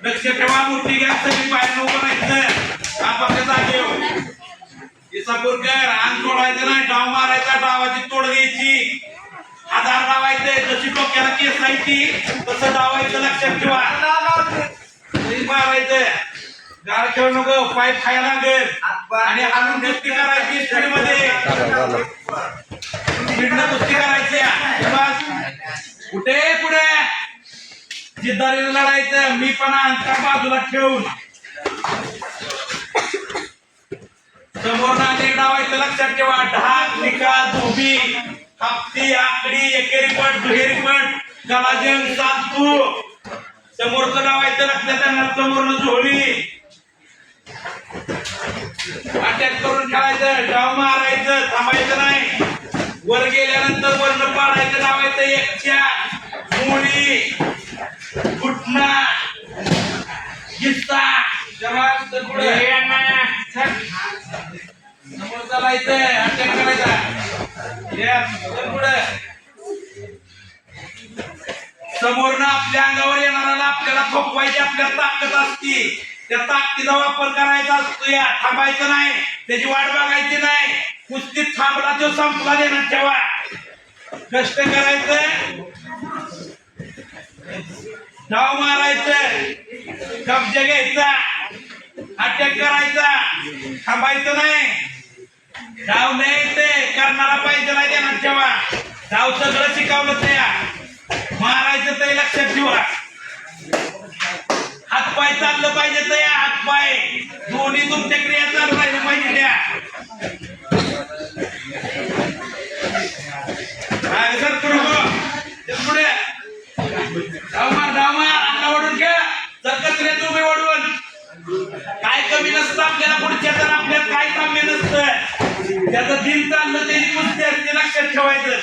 लक्ष ठेवा, मूर्ती घ्या, सगळी बाहेर उभं राहायचं आपापल्या जागेवर. इसापूरकर अंग सोडायचं नाही, डाव मारायचा, डावाची तोड घ्यायची, आधार डावायचे. जशी डोक्याला केस आहे ती तसं डावायचं, लक्षात ठेवा. मारायचं, गाळ खेळू नको, पाय खायला लागेल आणि हालून कुस्ती करायची. स्पीडमध्ये स्पीडनं कुस्ती करायची. कुठे पुढे जिद्दारीला लढायचं, मी पण अंतर बाजूला ठेवून समोर नाणे डावायचं, लक्षात ठेवा. ढाक, निकाल, धोबी, कापती, आकडी, एकेरी पट, दुहेरी पट, गलाजंग, सातू. समोरचं डावायचं, लक्षात येणार. समोरनं झोळी अटॅक करून खेळायचं, डाव मारायचं, थांबायचं नाही. वर गेल्यानंतर वरनं पाडायचं, डावायचं. एकच्या मुळी, घुटना, गिस्ता, जवाब पुढे समोर चालायचं, अटॅक करायचा. पुढे समोरनं आपल्या अंगावर येणाऱ्याला आपल्याला थोपवायची आपल्याला ताकद असती. त्या ताकदीचा वापर करायचा असतो. या थांबायचं नाही, त्याची वाट बघायची नाही. कुस्तीत थांबला तो संपला, देण्यात ठेवा. कष्ट करायचं, डाव मारायचं, कब्जा घ्यायचा, अटॅक करायचा, थांबायचं नाही. डाव नाही ते करणारा पाहिजे, नाही देण्यात ठेवा. डाव सगळं शिकवलं त्या मारायचं ते लक्षात ठेवा. हातपाय चाललं पाहिजे, त्या हातपाय दोन्ही तुमच्या क्रिया चालू राहिल्या पाहिजे. त्या पुढे डाव मार अंगा ओढून घ्या. जर कचरे तुम्ही ओढून काय कमी नसतं आपल्याला, पुढच्या तर आपल्याला काय साम्य नसतं. त्याचं दिन चाललं त्याची कुस्ती असते, लक्षात ठेवायचं.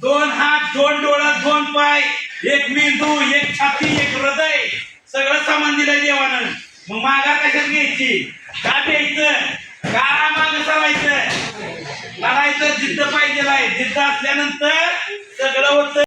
दोन हात, दोन डोळं, दोन पाय, एक मेंदू, एक छाती, एक हृदय, सगळं सामान दिलंय देवानं. मग मागा कशात घ्यायची, का द्यायचं, का माग सरायचं, लढायचं. जिद्द पाहिजे, जिद्द असल्यानंतर सगळं होतं.